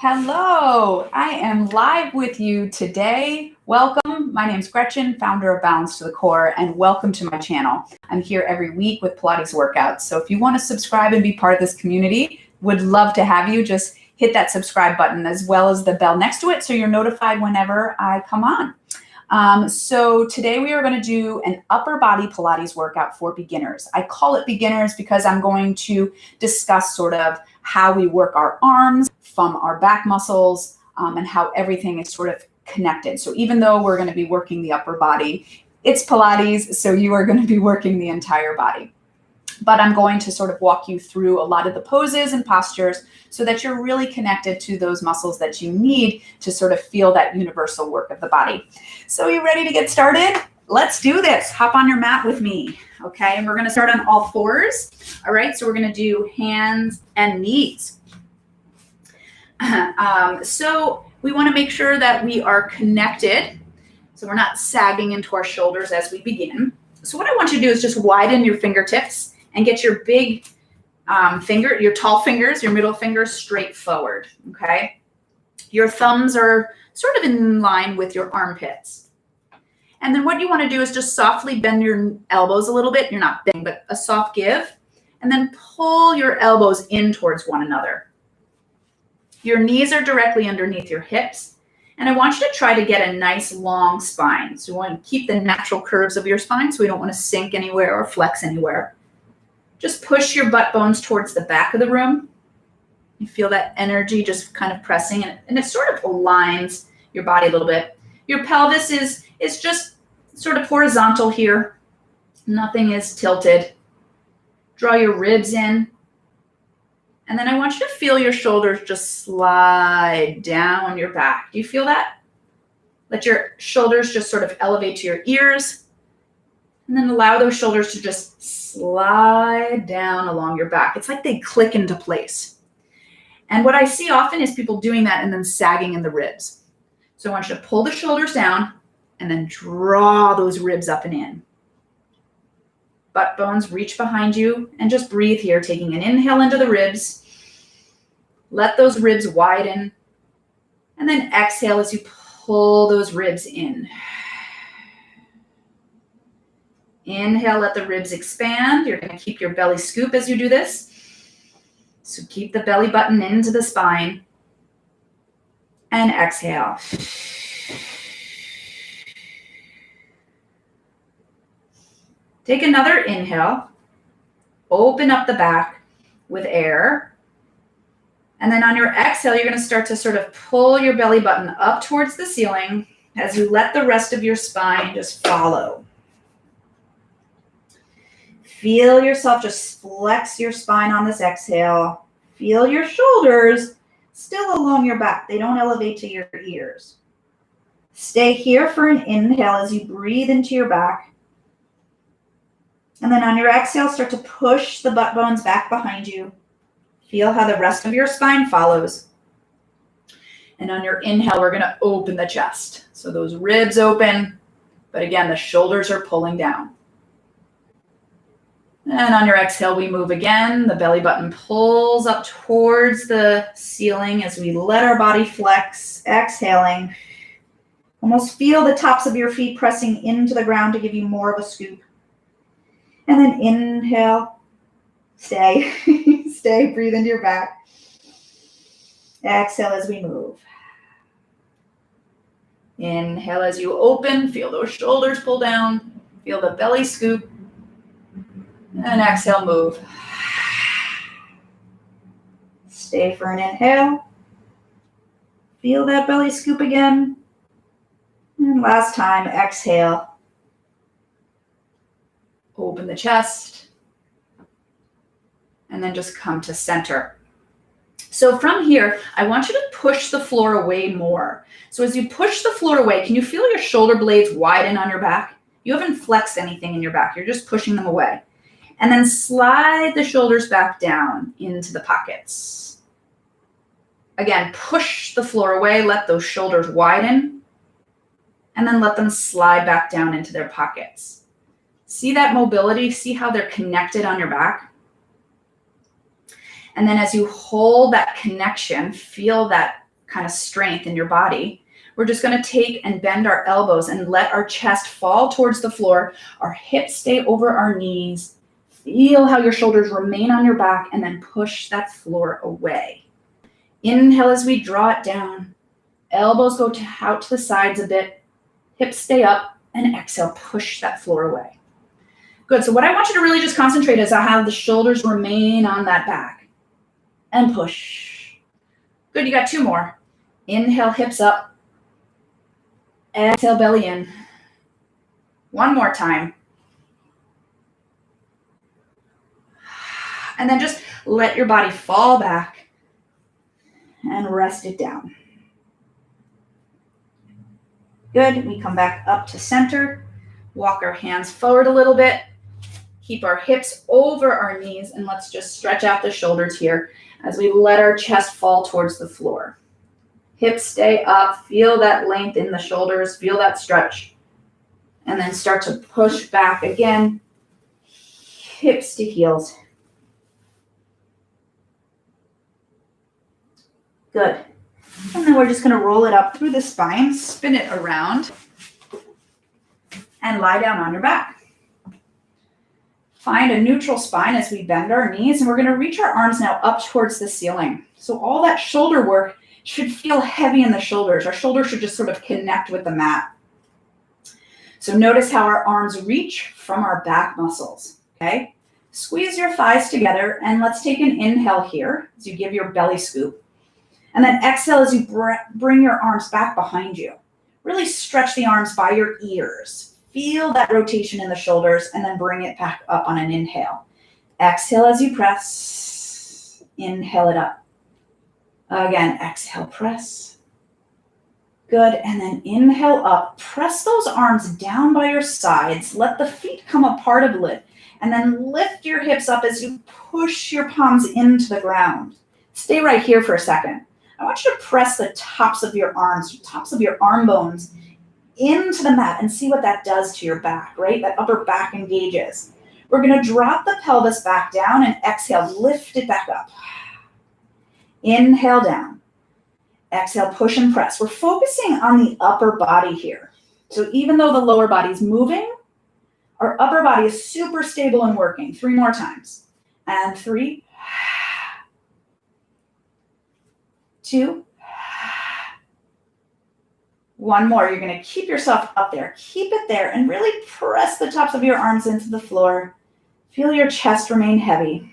Hello, I am live with you today. Welcome. My name is Gretchen, founder of Balance to the Core, and welcome to my channel. I'm here every week with Pilates workouts. So if you want to subscribe and be part of this community, would love to have you. Just hit that subscribe button as well as the bell next to it so you're notified whenever I come on. So today we are going to do an upper body Pilates workout for beginners. I call it beginners because I'm going to discuss sort of how we work our arms from our back muscles and how everything is sort of connected. So even though we're going to be working the upper body, it's Pilates, so you are going to be working the entire body. But I'm going to sort of walk you through a lot of the poses and postures so that you're really connected to those muscles that you need to sort of feel that universal work of the body. So you ready to get started? Let's do this. Hop on your mat with me, okay? And we're going to start on all fours. All right, so we're going to do hands and knees. So we want to make sure that we are connected, so we're not sagging into our shoulders as we begin. So what I want you to do is just widen your fingertips and get your big your tall fingers, your middle fingers straight forward, okay? Your thumbs are sort of in line with your armpits. And then what you want to do is just softly bend your elbows a little bit. You're not bending, but a soft give. And then pull your elbows in towards one another. Your knees are directly underneath your hips. And I want you to try to get a nice long spine. So you want to keep the natural curves of your spine so we don't want to sink anywhere or flex anywhere. Just push your butt bones towards the back of the room. You feel that energy just kind of pressing, and it sort of aligns your body a little bit. Your pelvis is just sort of horizontal here. Nothing is tilted. Draw your ribs in. And then I want you to feel your shoulders just slide down your back. Do you feel that? Let your shoulders just sort of elevate to your ears. And then allow those shoulders to just slide down along your back. It's like they click into place. And what I see often is people doing that and then sagging in the ribs. So I want you to pull the shoulders down and then draw those ribs up and in. Butt bones reach behind you and just breathe here, taking an inhale into the ribs. Let those ribs widen. And then exhale as you pull those ribs in. Inhale, let the ribs expand. You're going to keep your belly scoop as you do this. So keep the belly button into the spine. And exhale. Take another inhale. Open up the back with air. And then on your exhale, you're going to start to sort of pull your belly button up towards the ceiling as you let the rest of your spine just follow. Feel yourself just flex your spine on this exhale. Feel your shoulders still along your back. They don't elevate to your ears. Stay here for an inhale as you breathe into your back. And then on your exhale, start to push the butt bones back behind you. Feel how the rest of your spine follows. And on your inhale, we're going to open the chest. So those ribs open, but again, the shoulders are pulling down. And on your exhale, we move again. The belly button pulls up towards the ceiling as we let our body flex, exhaling. Almost feel the tops of your feet pressing into the ground to give you more of a scoop. And then inhale, stay, stay, breathe into your back. Exhale as we move. Inhale as you open, feel those shoulders pull down, feel the belly scoop. And exhale, move. Stay for an inhale. Feel that belly scoop again. And last time, exhale. Open the chest. And then just come to center. So from here, I want you to push the floor away more. So as you push the floor away, can you feel your shoulder blades widen on your back? You haven't flexed anything in your back. You're just pushing them away. And then slide the shoulders back down into the pockets. Again, push the floor away, let those shoulders widen, and then let them slide back down into their pockets. See that mobility? See how they're connected on your back? And then as you hold that connection, feel that kind of strength in your body, we're just going to take and bend our elbows and let our chest fall towards the floor. Our hips stay over our knees. Feel how your shoulders remain on your back, and then push that floor away. Inhale as we draw it down. Elbows go out to the sides a bit. Hips stay up, and exhale, push that floor away. Good. So what I want you to really just concentrate is on how the shoulders remain on that back. And push. Good. You got 2 more. Inhale, hips up. Exhale, belly in. 1 more time. And then just let your body fall back and rest it down. Good. We come back up to center. Walk our hands forward a little bit. Keep our hips over our knees, and let's just stretch out the shoulders here as we let our chest fall towards the floor. Hips stay up. Feel that length in the shoulders. Feel that stretch. And then start to push back again. Hips to heels. Good. And then we're just going to roll it up through the spine, spin it around, and lie down on your back. Find a neutral spine as we bend our knees, and we're going to reach our arms now up towards the ceiling. So all that shoulder work should feel heavy in the shoulders. Our shoulders should just sort of connect with the mat. So notice how our arms reach from our back muscles, okay? Squeeze your thighs together, and let's take an inhale here as you give your belly scoop. And then exhale as you bring your arms back behind you. Really stretch the arms by your ears. Feel that rotation in the shoulders, and then bring it back up on an inhale. Exhale as you press. Inhale it up. Again, exhale, press. Good, and then inhale up. Press those arms down by your sides. Let the feet come apart a bit, and then lift your hips up as you push your palms into the ground. Stay right here for a second. I want you to press the tops of your arms, tops of your arm bones into the mat and see what that does to your back, right? That upper back engages. We're going to drop the pelvis back down and exhale, lift it back up. Inhale down. Exhale, push and press. We're focusing on the upper body here. So even though the lower body's moving, our upper body is super stable and working. 3 more times. And 3, 2, 1 more. You're going to keep yourself up there. Keep it there and really press the tops of your arms into the floor. Feel your chest remain heavy.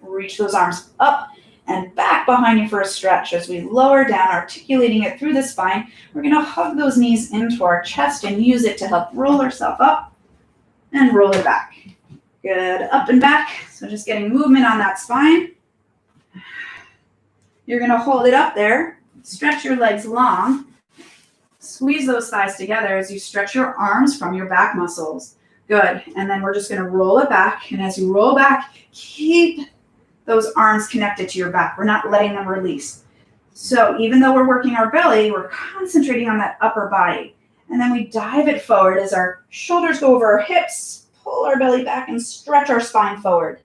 Reach those arms up and back behind you for a stretch as we lower down, articulating it through the spine. We're going to hug those knees into our chest and use it to help roll ourselves up and roll it back. Good. Up and back. So just getting movement on that spine. You're going to hold it up there. Stretch your legs long. Squeeze those thighs together as you stretch your arms from your back muscles. Good. And then we're just going to roll it back. And as you roll back, keep those arms connected to your back. We're not letting them release. So even though we're working our belly, we're concentrating on that upper body. And then we dive it forward as our shoulders go over our hips, pull our belly back and stretch our spine forward.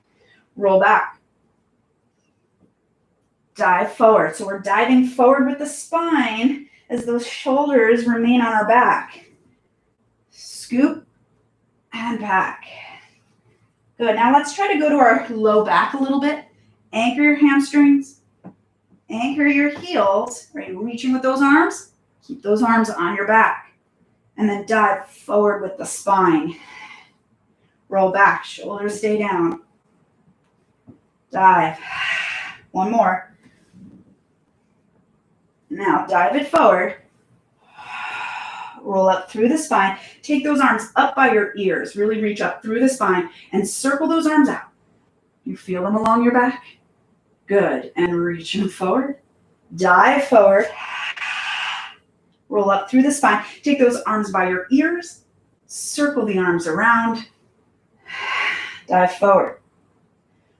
Roll back. Dive forward. So we're diving forward with the spine as those shoulders remain on our back. Scoop and back. Good. Now let's try to go to our low back a little bit. Anchor your hamstrings. Anchor your heels. Right? Reaching with those arms. Keep those arms on your back. And then dive forward with the spine. Roll back. Shoulders stay down. Dive. 1 more. Now dive it forward. Roll up through the spine. Take those arms up by your ears. Really reach up through the spine and circle those arms out. You feel them along your back? Good. And reach them forward. Dive forward. Roll up through the spine. Take those arms by your ears. Circle the arms around. Dive forward.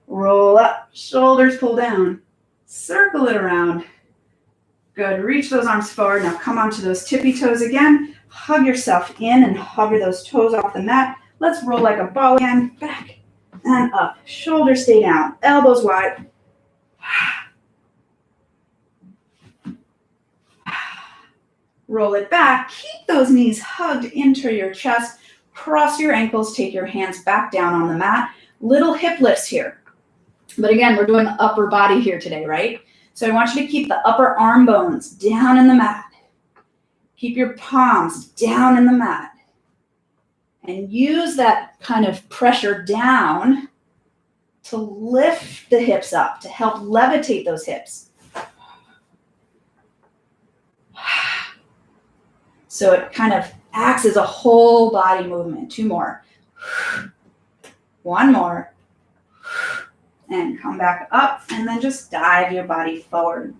Roll up. Shoulders pull down. Circle it around. Good. Reach those arms forward. Now come onto those tippy toes again. Hug yourself in and hover those toes off the mat. Let's roll like a ball again. Back and up. Shoulders stay down. Elbows wide. Roll it back. Keep those knees hugged into your chest. Cross your ankles. Take your hands back down on the mat. Little hip lifts here. But again, we're doing the upper body here today, right? So I want you to keep the upper arm bones down in the mat. Keep your palms down in the mat. And use that kind of pressure down to lift the hips up, to help levitate those hips. So it kind of acts as a whole body movement. 2 more. 1 more. And come back up, and then just dive your body forward.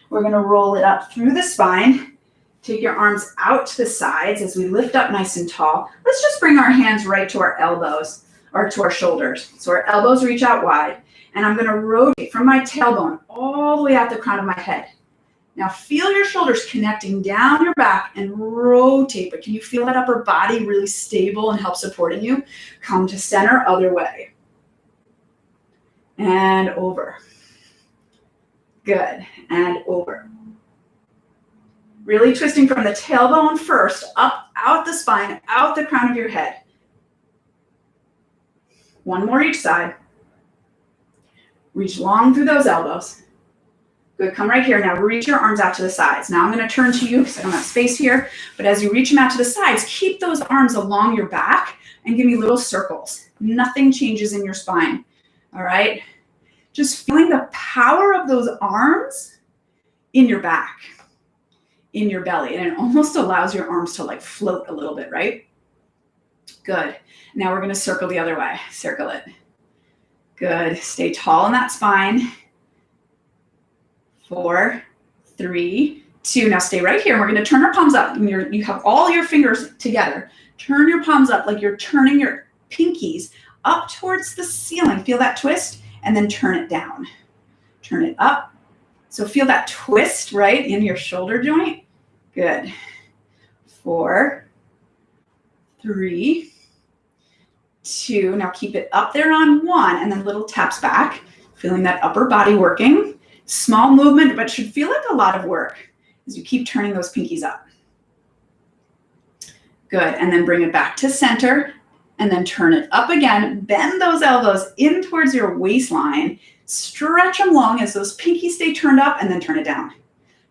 We're going to roll it up through the spine. Take your arms out to the sides as we lift up nice and tall. Let's just bring our hands right to our elbows or to our shoulders. So our elbows reach out wide, and I'm going to rotate from my tailbone all the way out the crown of my head. Now feel your shoulders connecting down your back and rotate, but can you feel that upper body really stable and help supporting you? Come to center, other way. And over. Good. And over. Really twisting from the tailbone first, up, out the spine, out the crown of your head. 1 more each side. Reach long through those elbows. Good, come right here. Now reach your arms out to the sides. Now I'm going to turn to you because I don't have space here. But as you reach them out to the sides, keep those arms along your back and give me little circles. Nothing changes in your spine. All right? Just feeling the power of those arms in your back, in your belly. And it almost allows your arms to like float a little bit, right? Good. Now we're going to circle the other way. Circle it. Good. Stay tall in that spine. 4, 3, 2. Now stay right here. And we're going to turn our palms up. And you have all your fingers together. Turn your palms up like you're turning your pinkies up towards the ceiling. Feel that twist? And then turn it down. Turn it up. So feel that twist, right, in your shoulder joint. Good. 4, 3, 2. Now keep it up there on 1, and then little taps back. Feeling that upper body working. Small movement, but should feel like a lot of work as you keep turning those pinkies up. Good. And then bring it back to center. And then turn it up again. Bend those elbows in towards your waistline. Stretch them long as those pinkies stay turned up, and then turn it down.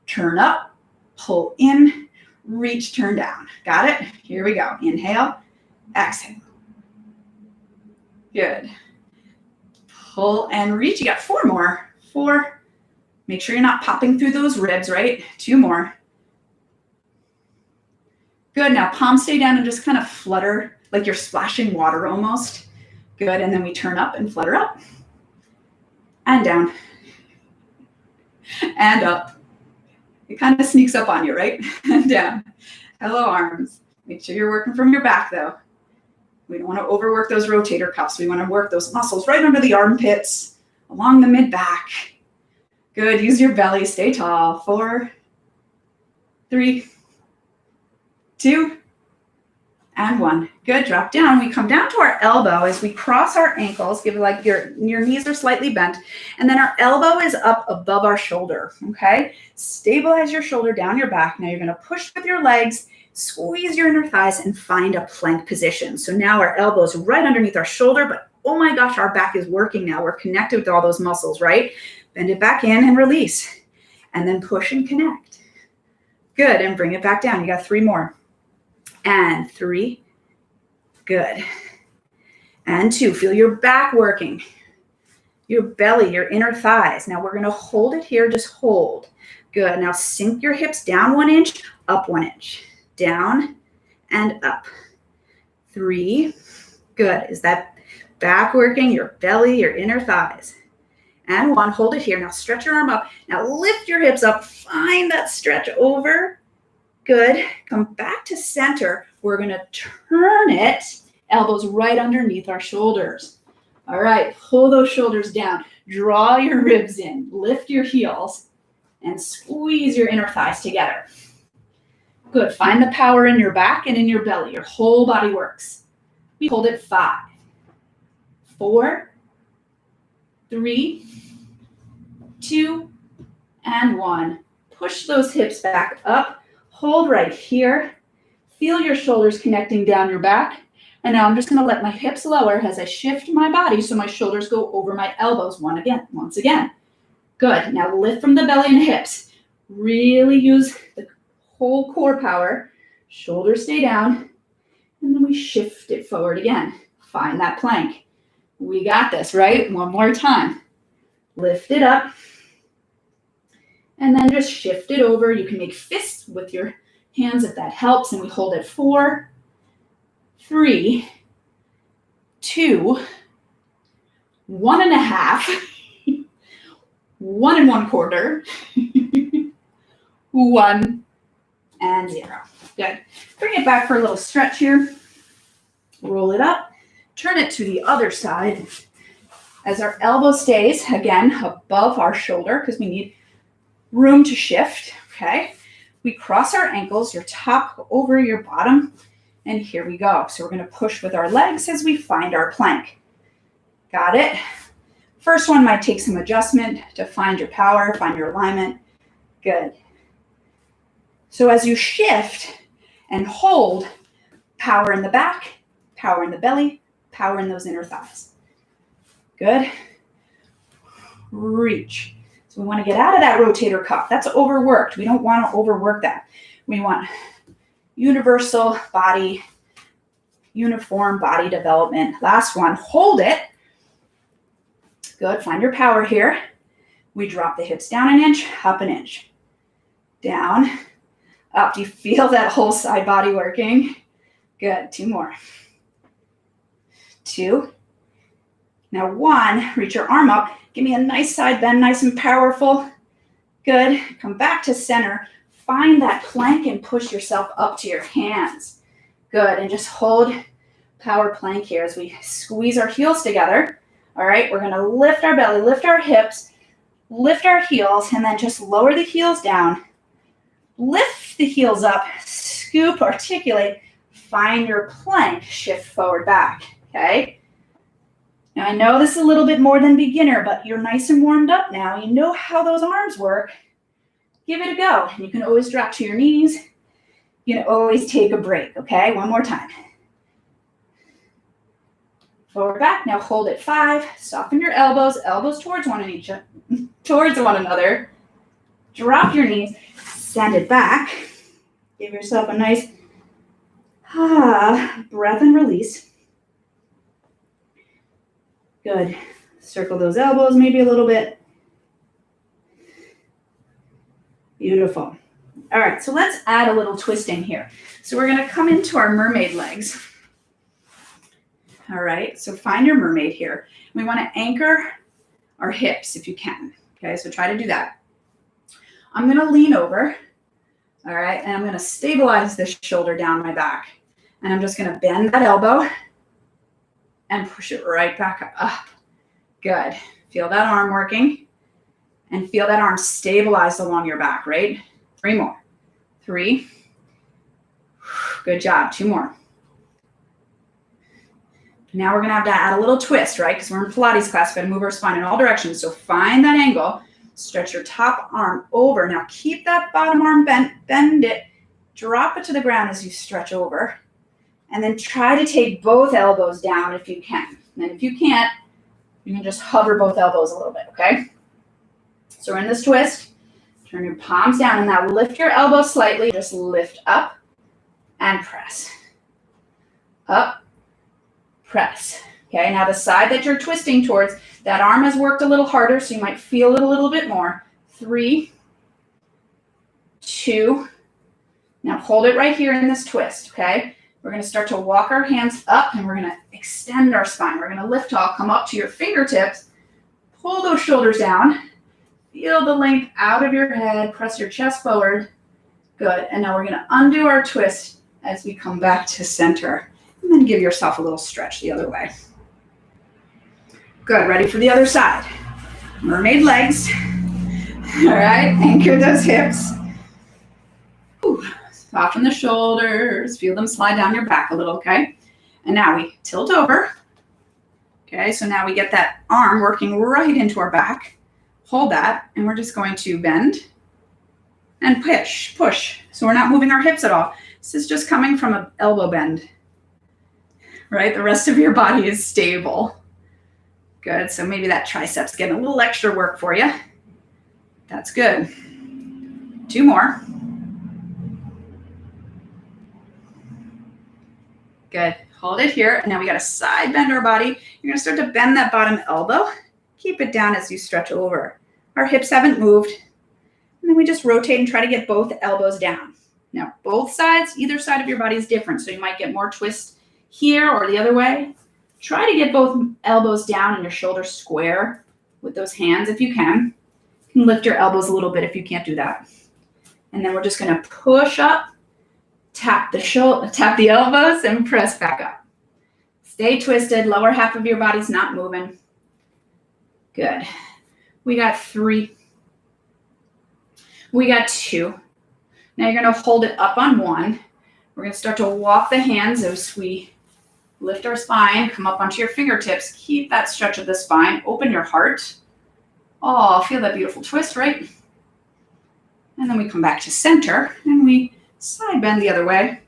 Turn up, pull in, reach, turn down. Got it? Here we go. Inhale, exhale. Good. Pull and reach. You got 4 more. 4. Make sure you're not popping through those ribs, right? 2 more. Good. Now palms stay down and just kind of flutter like you're splashing water almost. Good. And then we turn up and flutter up. And down. And up. It kind of sneaks up on you, right? And down. Hello, arms. Make sure you're working from your back, though. We don't want to overwork those rotator cuffs. We want to work those muscles right under the armpits, along the mid-back. Good. Use your belly. Stay tall. 4, 3, 2, and 1. Good. Drop down. We come down to our elbow as we cross our ankles. Give it like your knees are slightly bent. And then our elbow is up above our shoulder. Okay. Stabilize your shoulder down your back. Now you're going to push with your legs, squeeze your inner thighs, and find a plank position. So now our elbow is right underneath our shoulder, but oh my gosh, our back is working now. We're connected with all those muscles, right? Bend it back in and release. And then push and connect. Good. And bring it back down. You got 3 more. And 3. Good. And 2. Feel your back working. Your belly, your inner thighs. Now we're going to hold it here. Just hold. Good. Now sink your hips down 1 inch, up 1 inch. Down and up. 3. Good. Is that back working? Your belly, your inner thighs. And 1. Hold it here. Now stretch your arm up. Now lift your hips up. Find that stretch over. Good. Come back to center. We're going to turn it. Elbows right underneath our shoulders. All right. Pull those shoulders down. Draw your ribs in. Lift your heels. And squeeze your inner thighs together. Good. Find the power in your back and in your belly. Your whole body works. We hold it 5, 4, 3, 2, and 1. Push those hips back up. Hold right here. Feel your shoulders connecting down your back. And now I'm just going to let my hips lower as I shift my body so my shoulders go over my elbows once again. Good. Now lift from the belly and hips. Really use the whole core power. Shoulders stay down. And then we shift it forward again. Find that plank. We got this, right? One more time. Lift it up. And then just shift it over. You can make fists with your hands if that helps. And we hold it 4, 3, 2, 1.5, 1 1/4, 1, and 0. Good. Bring it back for a little stretch here. Roll it up. Turn it to the other side. As our elbow stays, again, above our shoulder, because we need room to shift, okay? We cross our ankles, your top over your bottom, and here we go. So we're going to push with our legs as we find our plank. Got it? First one might take some adjustment to find your power, find your alignment. Good. So as you shift and hold, power in the back, power in the belly, power in those inner thighs. Good. Reach. So we want to get out of that rotator cuff. That's overworked. We don't want to overwork that. We want universal body, uniform body development. Last one, hold it. Good, find your power here. We drop the hips down 1 inch, up 1 inch. Down, up. Do you feel that whole side body working? Good, 2 more. 2. Now 1, reach your arm up. Give me a nice side bend, nice and powerful. Good, come back to center. Find that plank and push yourself up to your hands. Good, and just hold power plank here as we squeeze our heels together. All right, we're gonna lift our belly, lift our hips, lift our heels, and then just lower the heels down. Lift the heels up, scoop, articulate, find your plank, shift forward back, okay? Now I know this is a little bit more than beginner, but you're nice and warmed up now. You know how those arms work. Give it a go. You can always drop to your knees. You can always take a break, okay? One more time. Forward back. Now hold it 5. Soften your elbows. Elbows towards one another. Drop your knees. Send it back. Give yourself a nice breath and release. Good. Circle those elbows maybe a little bit. Beautiful. All right, so let's add a little twisting here. So we're going to come into our mermaid legs. All right, so find your mermaid here. We want to anchor our hips if you can. Okay, so try to do that. I'm going to lean over. All right, and I'm going to stabilize this shoulder down my back. And I'm just going to bend that elbow and push it right back up. Good. Feel that arm working. And feel that arm stabilized along your back, right? 3 more. 3. Good job. 2 more. Now we're going to have to add a little twist, right? Because we're in Pilates class. We're going to move our spine in all directions. So find that angle. Stretch your top arm over. Now keep that bottom arm bent. Bend it. Drop it to the ground as you stretch over. And then try to take both elbows down if you can. And if you can't, you can just hover both elbows a little bit, okay? So we're in this twist. Turn your palms down and now lift your elbows slightly. Just lift up and press. Up, press. Okay, now the side that you're twisting towards, that arm has worked a little harder, so you might feel it a little bit more. 3, 2. Now hold it right here in this twist, okay? We're going to start to walk our hands up and we're going to extend our spine. We're going to lift tall, come up to your fingertips, pull those shoulders down. Feel the length out of your head. Press your chest forward. Good. And now we're going to undo our twist as we come back to center. And then give yourself a little stretch the other way. Good. Ready for the other side. Mermaid legs. All right. Anchor those hips. Whew. Soften the shoulders. Feel them slide down your back a little, okay? And now we tilt over. Okay. So now we get that arm working right into our back. Hold that, and we're just going to bend and push. So we're not moving our hips at all. This is just coming from an elbow bend, right? The rest of your body is stable. Good, so maybe that tricep's getting a little extra work for you. That's good. 2 more. Good, hold it here. And now we gotta side bend our body. You're gonna start to bend that bottom elbow. Keep it down as you stretch over. Our hips haven't moved. And then we just rotate and try to get both elbows down. Now, both sides, either side of your body is different. So you might get more twist here or the other way. Try to get both elbows down and your shoulders square with those hands if you can. You can lift your elbows a little bit if you can't do that. And then we're just gonna push up, tap the elbows, and press back up. Stay twisted, lower half of your body's not moving. Good. We got 3. We got 2. Now you're gonna hold it up on 1. We're gonna start to walk the hands as we lift our spine, come up onto your fingertips, keep that stretch of the spine, open your heart. Oh, feel that beautiful twist, right? And then we come back to center and we side bend the other way.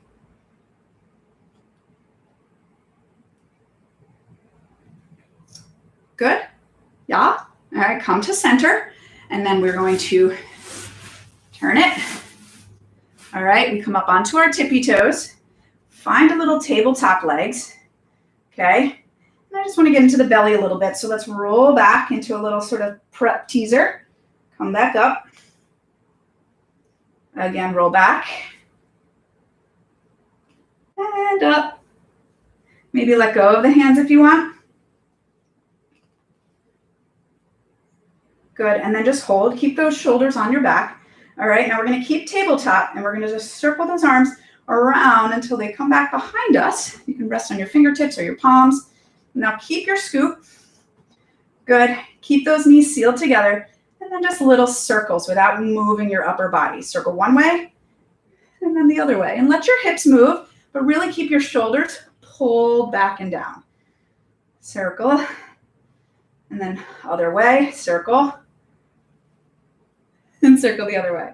Good? Yeah? All right, come to center. And then we're going to turn it. All right, we come up onto our tippy toes. Find a little tabletop legs. Okay? And I just want to get into the belly a little bit. So let's roll back into a little sort of prep teaser. Come back up. Again, roll back. And up. Maybe let go of the hands if you want. Good, and then just hold. Keep those shoulders on your back. All right, now we're gonna keep tabletop and we're gonna just circle those arms around until they come back behind us. You can rest on your fingertips or your palms. Now keep your scoop. Good, keep those knees sealed together and then just little circles without moving your upper body. Circle one way and then the other way. And let your hips move, but really keep your shoulders pulled back and down. Circle, and then other way, circle, and circle the other way.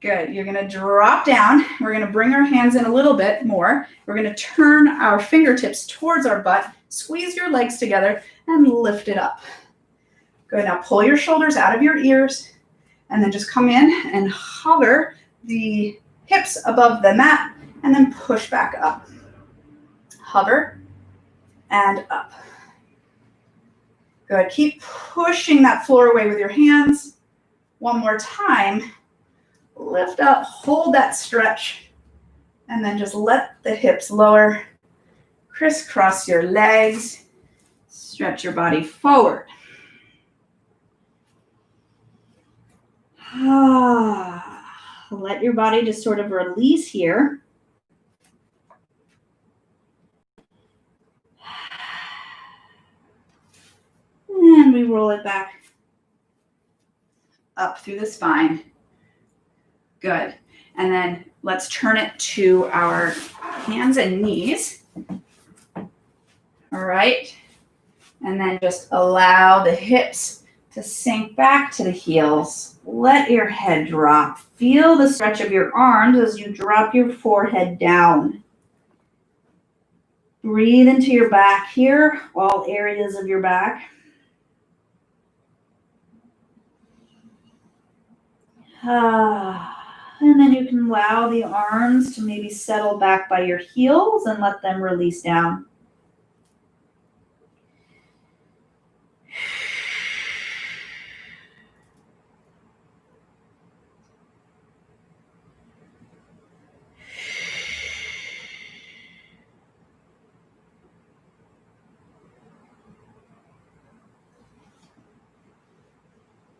Good, you're gonna drop down. We're gonna bring our hands in a little bit more. We're gonna turn our fingertips towards our butt, squeeze your legs together, and lift it up. Good, now pull your shoulders out of your ears, and then just come in and hover the hips above the mat, and then push back up. Hover, and up. Good, keep pushing that floor away with your hands. One more time. Lift up, hold that stretch, and then just let the hips lower. Crisscross your legs. Stretch your body forward. Let your body just sort of release here. And we roll it back up through the spine. Good. And then let's turn it to our hands and knees. All right. And then just allow the hips to sink back to the heels. Let your head drop. Feel the stretch of your arms as you drop your forehead down. Breathe into your back here, all areas of your back. And then you can allow the arms to maybe settle back by your heels and let them release down.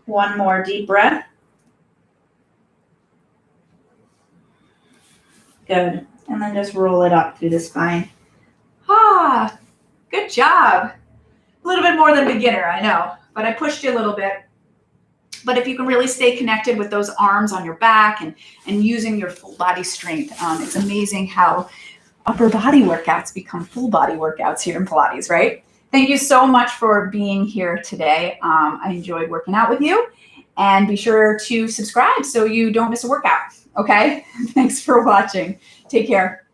One more deep breath. Good. And then just roll it up through the spine. Good job. A little bit more than beginner, I know, but I pushed you a little bit. But if you can really stay connected with those arms on your back and using your full body strength, it's amazing how upper body workouts become full body workouts here in Pilates, right? Thank you so much for being here today. I enjoyed working out with you. And be sure to subscribe so you don't miss a workout. Okay? Thanks for watching. Take care.